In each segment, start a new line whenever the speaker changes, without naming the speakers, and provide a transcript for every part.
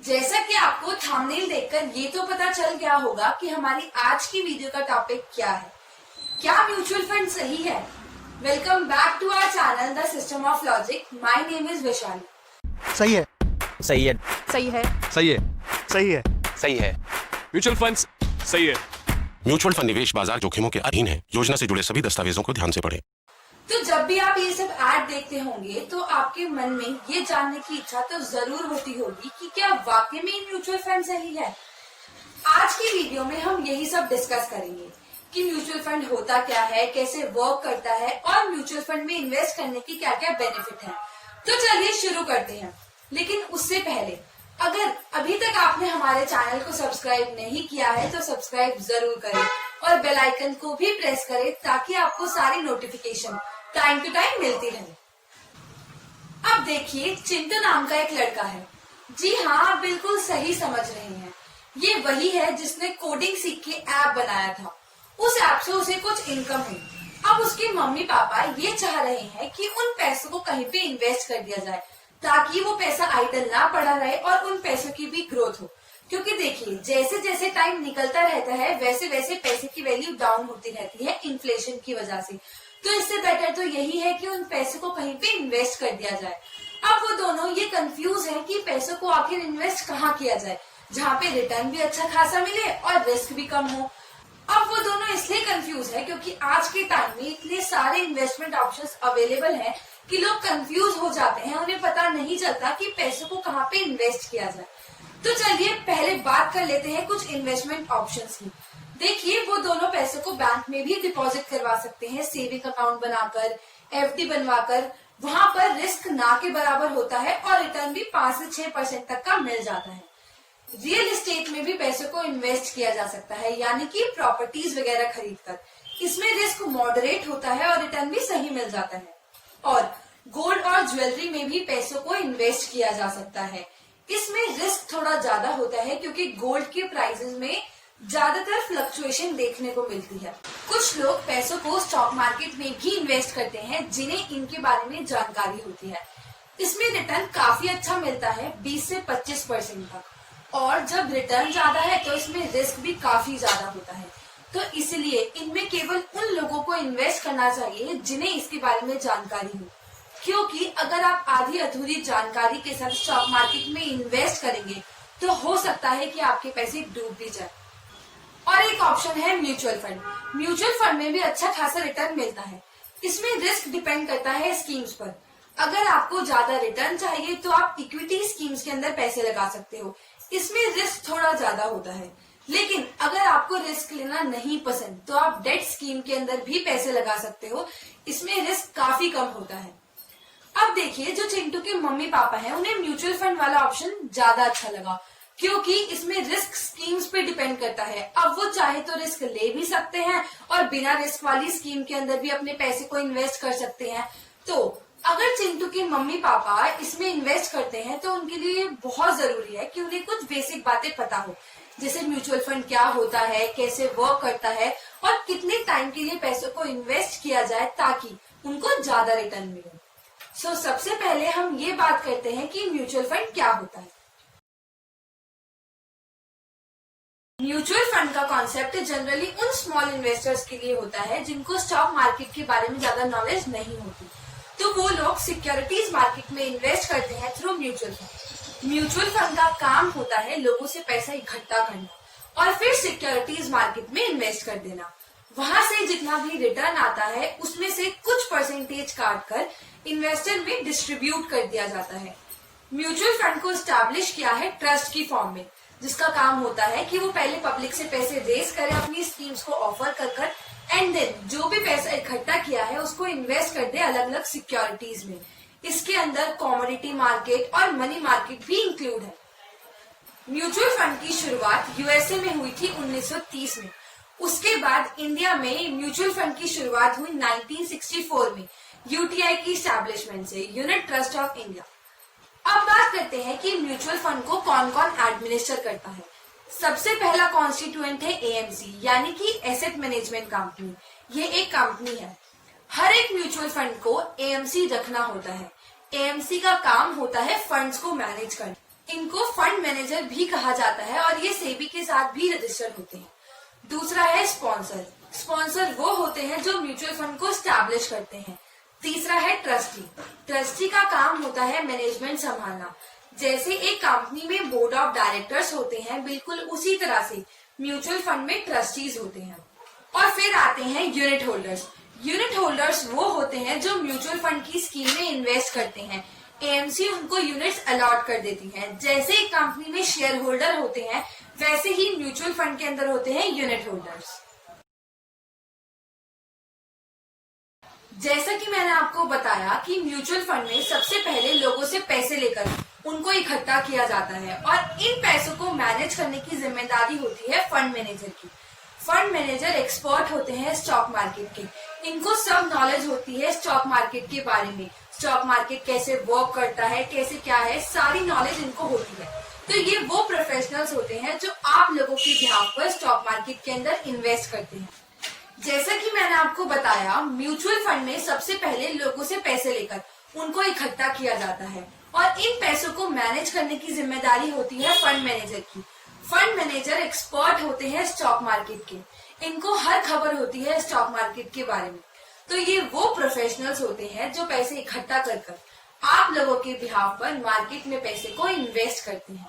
जैसा कि आपको थंबनेल देखकर ये तो पता चल गया होगा कि हमारी आज की वीडियो का टॉपिक क्या है। क्या म्यूचुअल फंड सही है? Welcome back to our channel the system of logic. My name is Vaishali.
सही है,
सही है,
सही है,
सही है, सही है,
सही है।
म्यूचुअल फंड्स सही है।
म्यूचुअल फंड निवेश बाजार जोखिमों के अधीन है। योजना से जुड़े सभी दस्तावेजों को ध्यान से पढ़ें।
तो जब भी आप ये सब ऐड देखते होंगे तो आपके मन में ये जानने की इच्छा तो जरूर होती होगी कि क्या वाकई में म्यूचुअल फंड सही है। आज की वीडियो में हम यही सब डिस्कस करेंगे कि म्यूचुअल फंड होता क्या है, कैसे वर्क करता है और म्यूचुअल फंड में इन्वेस्ट करने की क्या क्या बेनिफिट है। तो चलिए शुरू करते हैं। लेकिन उससे पहले अगर अभी तक आपने हमारे चैनल को सब्सक्राइब नहीं किया है तो सब्सक्राइब जरूर करें और बेल आइकन को भी प्रेस करें ताकि आपको सारी नोटिफिकेशन टाइम टू टाइम मिलती रहे। अब देखिए, चिंटू नाम का एक लड़का है। जी हाँ, आप बिल्कुल सही समझ रहे हैं। ये वही है जिसने कोडिंग सीख के ऐप बनाया था। उस ऐप से उसे कुछ इनकम हुई। अब उसके मम्मी पापा ये चाह रहे हैं कि उन पैसों को कहीं पे इन्वेस्ट कर दिया जाए ताकि वो पैसा आइडल ना पड़ा रहे और उन पैसों की भी ग्रोथ हो। क्योंकि देखिए, जैसे जैसे टाइम निकलता रहता है वैसे वैसे पैसे की वैल्यू डाउन होती रहती है इन्फ्लेशन की वजह से। तो इससे बेटर तो यही है कि उन पैसों को कहीं पे इन्वेस्ट कर दिया जाए। अब वो दोनों ये कंफ्यूज है कि पैसों को आखिर इन्वेस्ट कहाँ किया जाए जहाँ पे रिटर्न भी अच्छा खासा मिले और रिस्क भी कम हो। अब वो दोनों इसलिए कंफ्यूज है क्योंकि आज के टाइम में इतने सारे इन्वेस्टमेंट ऑप्शंस अवेलेबल हैं कि लोग कंफ्यूज हो जाते हैं। उन्हें पता नहीं चलता कि पैसों को कहाँ पे इन्वेस्ट किया जाए। तो चलिए पहले बात कर लेते हैं कुछ इन्वेस्टमेंट ऑप्शंस की। देखिए, वो दोनों पैसों को बैंक में भी डिपॉजिट करवा सकते हैं, सेविंग अकाउंट बनाकर, एफडी बनवाकर। वहां पर रिस्क ना के बराबर होता है और रिटर्न भी 5 से 6% तक का मिल जाता है। रियल एस्टेट में भी पैसों को इन्वेस्ट किया जा सकता है, यानी कि प्रॉपर्टीज वगैरह खरीदकर। इसमें रिस्क मॉडरेट होता है और रिटर्न भी सही मिल जाता है। और गोल्ड और ज्वेलरी में भी पैसों को इन्वेस्ट किया जा सकता है। इसमें रिस्क थोड़ा ज्यादा होता है क्योंकि गोल्ड के प्राइसेस में ज्यादातर फ्लक्चुएशन देखने को मिलती है। कुछ लोग पैसों को स्टॉक मार्केट में भी इन्वेस्ट करते हैं जिन्हें इनके बारे में जानकारी होती है। इसमें रिटर्न काफी अच्छा मिलता है, 20 से 25% तक। और जब रिटर्न ज्यादा है तो इसमें रिस्क भी काफी ज्यादा होता है। तो इसलिए इनमें केवल उन लोगों को इन्वेस्ट करना चाहिए जिन्हें इसके बारे में जानकारी हो। क्योंकि अगर आप आधी अधूरी जानकारी के साथ स्टॉक मार्केट में इन्वेस्ट करेंगे तो हो सकता है कि आपके पैसे डूब भी जाए। और एक ऑप्शन है म्यूचुअल फंड। म्यूचुअल फंड में भी अच्छा खासा रिटर्न मिलता है। इसमें रिस्क डिपेंड करता है स्कीम्स पर। अगर आपको ज्यादा रिटर्न चाहिए तो आप इक्विटी स्कीम्स के अंदर पैसे लगा सकते हो। इसमें रिस्क थोड़ा ज्यादा होता है। लेकिन अगर आपको रिस्क लेना नहीं पसंद तो आप डेट स्कीम के अंदर भी पैसे लगा सकते हो। इसमें रिस्क काफी कम होता है। अब देखिए, जो चिंटू के मम्मी पापा हैं उन्हें म्यूचुअल फंड वाला ऑप्शन ज्यादा अच्छा लगा क्योंकि इसमें रिस्क स्कीम्स पे डिपेंड करता है। अब वो चाहे तो रिस्क ले भी सकते हैं और बिना रिस्क वाली स्कीम के अंदर भी अपने पैसे को इन्वेस्ट कर सकते हैं। तो अगर चिंटू के मम्मी पापा इसमें इन्वेस्ट करते हैं तो उनके लिए बहुत जरूरी है कि उन्हें कुछ बेसिक बातें पता हो, जैसे म्यूचुअल फंड क्या होता है, कैसे वर्क करता है और कितने टाइम के लिए पैसों को इन्वेस्ट किया जाए ताकि उनको ज्यादा रिटर्न मिले। सो सबसे पहले हम ये बात करते हैं कि म्यूचुअल फंड क्या होता है। म्यूचुअल फंड का कॉन्सेप्ट जनरली उन स्मॉल इन्वेस्टर्स के लिए होता है जिनको स्टॉक मार्केट के बारे में ज्यादा नॉलेज नहीं होती। तो वो लोग सिक्योरिटीज मार्केट में इन्वेस्ट करते हैं through mutual fund. Mutual fund का काम होता है लोगों से पैसा इकट्ठा करना और फिर सिक्योरिटीज मार्केट में इन्वेस्ट कर देना। वहां से जितना भी रिटर्न आता है उसमें से कुछ परसेंटेज काट कर इन्वेस्टर में डिस्ट्रीब्यूट कर दिया जाता है। म्यूचुअल फंड को स्टैब्लिश किया है ट्रस्ट की फॉर्म में, जिसका काम होता है कि वो पहले पब्लिक से पैसे रेज करे अपनी स्कीम्स को ऑफर कर एंड देन जो भी पैसा इकट्ठा किया है उसको इन्वेस्ट कर दे अलग अलग सिक्योरिटीज में। इसके अंदर कमोडिटी मार्केट और मनी मार्केट भी इंक्लूड है। म्यूचुअल फंड की शुरुआत यूएसए में हुई थी 1930 में। उसके बाद इंडिया में म्यूचुअल फंड की शुरुआत हुई 1964 में यूटीआई की स्टैब्लिशमेंट से, यूनिट ट्रस्ट ऑफ इंडिया। अब बात करते हैं कि म्यूचुअल फंड को कौन कौन एडमिनिस्टर करता है। सबसे पहला कॉन्स्टिट्यूएंट है एएमसी, यानी कि एसेट मैनेजमेंट कंपनी। ये एक कंपनी है। हर एक म्यूचुअल फंड को एएमसी रखना होता है। एएमसी का काम होता है फंड्स को मैनेज करना। इनको फंड मैनेजर भी कहा जाता है और ये सेबी के साथ भी रजिस्टर्ड होते हैं। दूसरा है स्पॉन्सर। स्पॉन्सर वो होते हैं जो म्यूचुअल फंड को स्टैब्लिश करते हैं। तीसरा है ट्रस्टी। ट्रस्टी का काम होता है मैनेजमेंट संभालना। जैसे एक कंपनी में बोर्ड ऑफ डायरेक्टर्स होते हैं, बिल्कुल उसी तरह से म्यूचुअल फंड में ट्रस्टीज होते हैं। और फिर आते हैं यूनिट होल्डर्स। यूनिट होल्डर्स वो होते हैं जो म्यूचुअल फंड की स्कीम में इन्वेस्ट करते हैं। एएमसी उनको यूनिट्स अलॉट कर देती है। जैसे एक कंपनी में शेयर होल्डर होते हैं, वैसे ही म्यूचुअल फंड के अंदर होते हैं यूनिट होल्डर्स। जैसा कि मैंने आपको बताया कि म्यूचुअल फंड में सबसे पहले लोगों से पैसे लेकर उनको इकट्ठा किया जाता है और इन पैसों को मैनेज करने की जिम्मेदारी होती है फंड मैनेजर की। फंड मैनेजर एक्सपर्ट होते हैं स्टॉक मार्केट के। इनको सब नॉलेज होती है स्टॉक मार्केट के बारे में। स्टॉक मार्केट कैसे वर्क करता है, कैसे क्या है, सारी नॉलेज इनको होती है। तो ये वो प्रोफेशनल्स होते हैं जो आप लोगों की बिहाफ पर स्टॉक मार्केट के अंदर इन्वेस्ट करते हैं। जैसा कि मैंने आपको बताया, म्यूचुअल फंड में सबसे पहले लोगों से पैसे लेकर उनको इकट्ठा किया जाता है और इन पैसों को मैनेज करने की जिम्मेदारी होती है फंड मैनेजर की। फंड मैनेजर एक्सपर्ट होते हैं स्टॉक मार्केट के। इनको हर खबर होती है स्टॉक मार्केट के बारे में। तो ये वो प्रोफेशनल्स होते हैं जो पैसे इकट्ठा कर आप लोगों के बिहाफ पर मार्केट में पैसे को इन्वेस्ट करते हैं।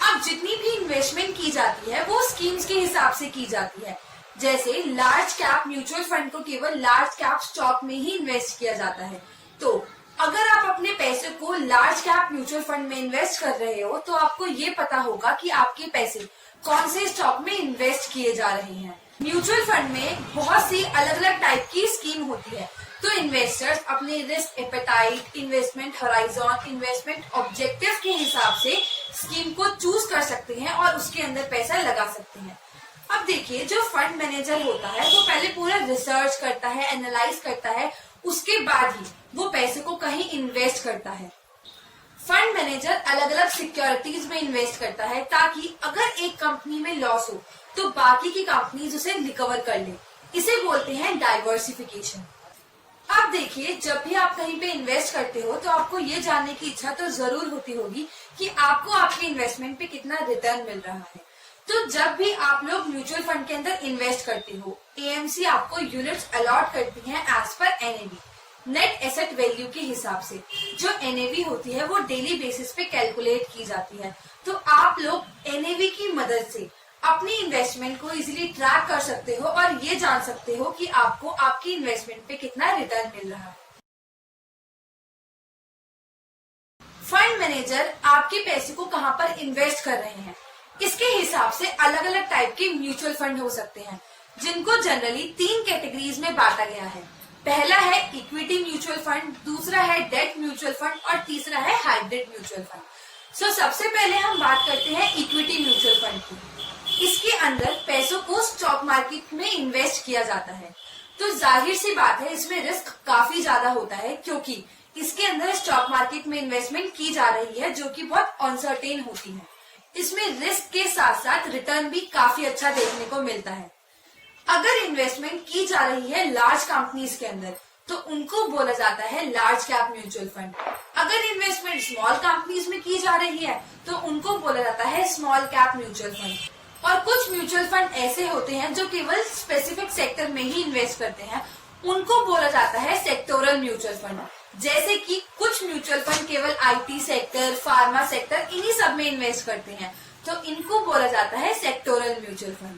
अब जितनी भी इन्वेस्टमेंट की जाती है वो स्कीम्स के हिसाब से की जाती है। जैसे लार्ज कैप म्यूचुअल फंड को केवल लार्ज कैप स्टॉक में ही इन्वेस्ट किया जाता है। तो अगर आप अपने पैसे को लार्ज कैप म्यूचुअल फंड में इन्वेस्ट कर रहे हो तो आपको ये पता होगा कि आपके पैसे कौन से स्टॉक में इन्वेस्ट किए जा रहे हैं। म्यूचुअल फंड में बहुत सी अलग अलग टाइप की स्कीम होती है। तो इन्वेस्टर्स अपने risk appetite, investment horizon, investment objective के हिसाब से स्कीम को चूज कर सकते हैं और उसके अंदर पैसा लगा सकते हैं। अब देखिए, जो फंड मैनेजर होता है वो पहले पूरा रिसर्च करता है, एनालाइज करता है, उसके बाद ही वो पैसे को कहीं इन्वेस्ट करता है। फंड मैनेजर अलग अलग सिक्योरिटीज में इन्वेस्ट करता है ताकि अगर एक कंपनी में लॉस हो तो बाकी की कंपनीज उसे रिकवर कर ले। इसे बोलते हैं डाइवर्सिफिकेशन। अब देखिए, जब भी आप कहीं पे इन्वेस्ट करते हो तो आपको ये जानने की इच्छा तो जरूर होती होगी कि आपको आपके इन्वेस्टमेंट पे कितना रिटर्न मिल रहा है। तो जब भी आप लोग म्यूचुअल फंड के अंदर इन्वेस्ट करते हो, एएमसी आपको यूनिट्स अलॉट करती है as per NAV, net asset value के हिसाब से। जो एनएवी होती है वो डेली बेसिस पे कैलकुलेट की जाती है। तो आप लोग एनएवी की मदद से अपनी इन्वेस्टमेंट को इजीली ट्रैक कर सकते हो और ये जान सकते हो कि आपको आपकी इन्वेस्टमेंट पे कितना रिटर्न मिल रहा है। फंड मैनेजर आपके पैसे को कहां पर इन्वेस्ट कर रहे हैं, इसके हिसाब से अलग अलग टाइप के म्यूचुअल फंड हो सकते हैं, जिनको जनरली 3 कैटेगरीज में बांटा गया है। पहला है इक्विटी म्यूचुअल फंड, दूसरा है डेट म्यूचुअल फंड और तीसरा है हाइब्रिड म्यूचुअल फंड। सबसे पहले हम बात करते हैं इक्विटी म्यूचुअल फंड की। इसके अंदर पैसों को स्टॉक मार्केट में इन्वेस्ट किया जाता है। तो जाहिर सी बात है, इसमें रिस्क काफी ज्यादा होता है क्योंकि इसके अंदर स्टॉक मार्केट में इन्वेस्टमेंट की जा रही है जो कि बहुत अनसर्टेन होती है। इसमें रिस्क के साथ साथ रिटर्न भी काफी अच्छा देखने को मिलता है। अगर इन्वेस्टमेंट की जा रही है लार्ज कंपनीज के अंदर तो उनको बोला जाता है लार्ज कैप म्यूचुअल फंड। अगर इन्वेस्टमेंट स्मॉल कंपनीज में की जा रही है तो उनको बोला जाता है स्मॉल कैप म्यूचुअल फंड। और कुछ म्यूचुअल फंड ऐसे होते हैं जो केवल स्पेसिफिक सेक्टर में ही इन्वेस्ट करते हैं, उनको बोला जाता है सेक्टोरल म्यूचुअल फंड। जैसे कि कुछ म्यूचुअल फंड केवल आईटी सेक्टर, फार्मा सेक्टर, इन्हीं सब में इन्वेस्ट करते हैं, तो इनको बोला जाता है सेक्टोरल म्यूचुअल फंड।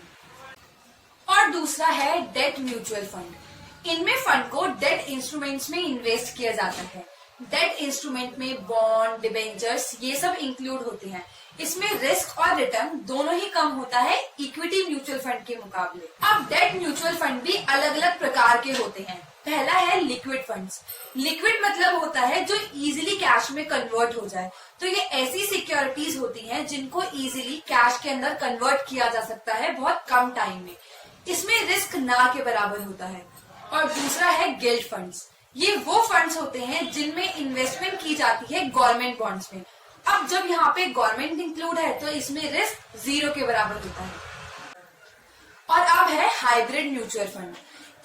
और दूसरा है डेट म्यूचुअल फंड। इनमें फंड को डेट इंस्ट्रूमेंट्स में इन्वेस्ट किया जाता है। डेट इंस्ट्रूमेंट में बॉन्ड, डिबेंचर्स, ये सब इंक्लूड होते हैं। इसमें रिस्क और रिटर्न दोनों ही कम होता है इक्विटी म्यूचुअल फंड के मुकाबले। अब डेट म्यूचुअल फंड भी अलग अलग प्रकार के होते हैं। पहला है लिक्विड फंड्स। लिक्विड मतलब होता है जो इजीली कैश में कन्वर्ट हो जाए। तो ये ऐसी सिक्योरिटीज होती हैं जिनको इजीली कैश के अंदर कन्वर्ट किया जा सकता है बहुत कम टाइम में। इसमें रिस्क ना के बराबर होता है। और दूसरा है गिल्ड फंड्स। ये वो फंड्स होते हैं जिनमें इन्वेस्टमेंट की जाती है गवर्नमेंट बॉन्ड्स में। अब जब यहाँ पे गवर्नमेंट इंक्लूड है तो इसमें रिस्क 0 के बराबर होता है। और अब है हाइब्रिड म्यूचुअल फंड।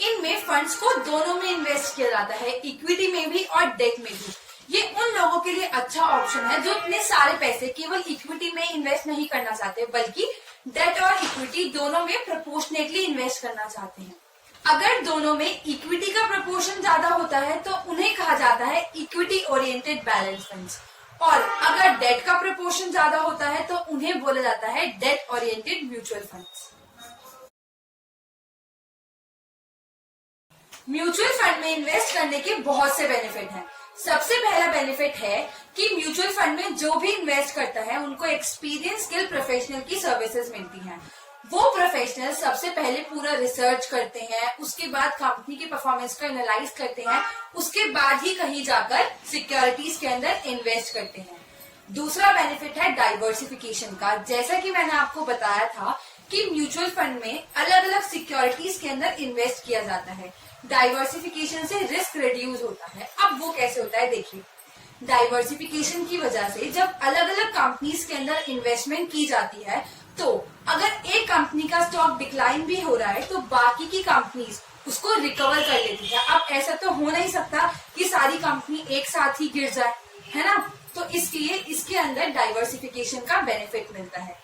इनमें फंड्स को दोनों में इन्वेस्ट किया जाता है, इक्विटी में भी और डेट में भी। ये उन लोगों के लिए अच्छा ऑप्शन है जो अपने सारे पैसे केवल इक्विटी में इन्वेस्ट नहीं करना चाहते, बल्कि डेट और इक्विटी दोनों में प्रोपोर्शनेटली इन्वेस्ट करना चाहते हैं। अगर दोनों में इक्विटी का प्रोपोर्शन ज्यादा होता है तो उन्हें कहा जाता है इक्विटी ओरिएंटेड बैलेंस फंड्स, और अगर डेट का प्रोपोर्शन ज्यादा होता है तो उन्हें बोला जाता है date oriented mutual funds. Mutual fund में इन्वेस्ट करने के बहुत से बेनिफिट हैं। सबसे पहला बेनिफिट है कि म्यूचुअल फंड में जो भी इन्वेस्ट करता है उनको एक्सपीरियंस स्किल प्रोफेशनल की सर्विसेज मिलती हैं। वो प्रोफेशनल सबसे पहले पूरा रिसर्च करते हैं, उसके बाद कंपनी की परफॉर्मेंस को एनालाइज करते हैं, उसके बाद ही कहीं जाकर सिक्योरिटीज के अंदर इन्वेस्ट करते हैं। दूसरा बेनिफिट है डाइवर्सिफिकेशन का। जैसा कि मैंने आपको बताया था कि म्यूचुअल फंड में अलग अलग सिक्योरिटीज के अंदर इन्वेस्ट किया जाता है। डाइवर्सिफिकेशन से रिस्क रिड्यूस होता है। अब वो कैसे होता है देखिए। डाइवर्सिफिकेशन की वजह से जब अलग अलग कंपनीज के अंदर इन्वेस्टमेंट की जाती है तो अगर एक कंपनी का स्टॉक डिक्लाइन भी हो रहा है तो बाकी की कंपनीज उसको रिकवर कर लेती है। अब ऐसा तो हो नहीं सकता कि सारी कंपनी एक साथ ही गिर जाए, है ना? तो इसलिए इसके अंदर डाइवर्सिफिकेशन का बेनिफिट मिलता है।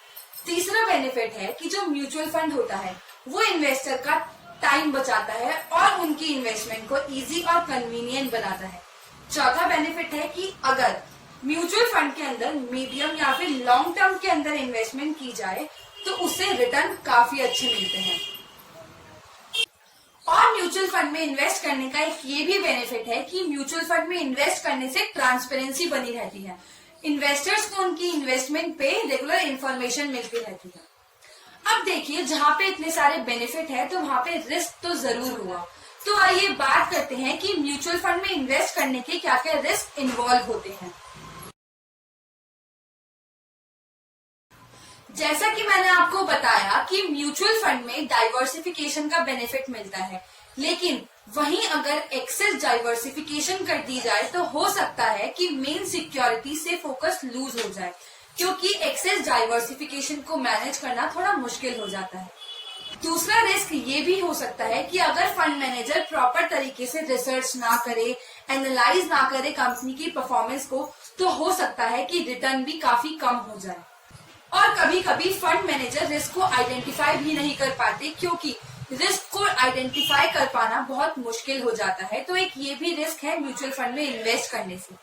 तीसरा बेनिफिट है कि जो म्यूचुअल फंड होता है वो इन्वेस्टर का टाइम बचाता है और उनकी इन्वेस्टमेंट को इजी और कन्वीनियंट बनाता है। चौथा बेनिफिट है कि अगर म्यूचुअल फंड के अंदर मीडियम या फिर लॉन्ग टर्म के अंदर इन्वेस्टमेंट की जाए तो उससे रिटर्न काफी अच्छे मिलते हैं। और म्यूचुअल फंड में इन्वेस्ट करने का एक ये भी बेनिफिट है कि म्यूचुअल फंड में इन्वेस्ट करने से ट्रांसपेरेंसी बनी रहती है। इन्वेस्टर्स को उनकी इन्वेस्टमेंट पे रेगुलर इन्फॉर्मेशन मिलती रहती है। अब देखिए, जहाँ पे इतने सारे बेनिफिट है तो वहाँ पे रिस्क तो जरूर हुआ। तो आइए बात करते हैं कि म्यूचुअल फंड में इन्वेस्ट करने के क्या क्या रिस्क इन्वॉल्व होते हैं। जैसा कि मैंने आपको बताया कि म्यूचुअल फंड में डाइवर्सिफिकेशन का बेनिफिट मिलता है, लेकिन वहीं अगर एक्सेस डाइवर्सिफिकेशन कर दी जाए तो हो सकता है कि मेन सिक्योरिटी से फोकस लूज हो जाए, क्योंकि एक्सेस डाइवर्सिफिकेशन को मैनेज करना थोड़ा मुश्किल हो जाता है। दूसरा रिस्क ये भी हो सकता है कि अगर फंड मैनेजर प्रॉपर तरीके से रिसर्च ना करे, एनालाइज ना करे कंपनी की परफॉर्मेंस को, तो हो सकता है कि रिटर्न भी काफी कम हो जाए। और कभी कभी फंड मैनेजर रिस्क को आइडेंटिफाई भी नहीं कर पाते, क्योंकि रिस्क को आइडेंटिफाई कर पाना बहुत मुश्किल हो जाता है। तो एक ये भी रिस्क है म्यूचुअल फंड में इन्वेस्ट करने से।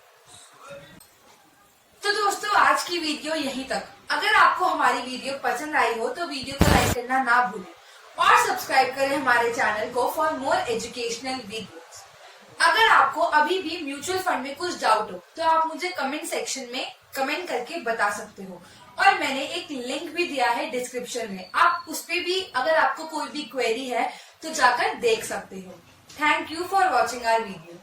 तो दोस्तों, आज की वीडियो यहीं तक। अगर आपको हमारी वीडियो पसंद आई हो तो वीडियो को लाइक करना ना भूलें और सब्सक्राइब करें हमारे चैनल को फॉर मोर एजुकेशनल वीडियोस। अगर आपको अभी भी म्यूचुअल फंड में कुछ डाउट हो तो आप मुझे कमेंट सेक्शन में कमेंट करके बता सकते हो, और मैंने एक लिंक भी दिया है डिस्क्रिप्शन में। आप उस पे भी अगर आपको कोई भी क्वेरी है तो जाकर देख सकते हो। Thank you for watching our video.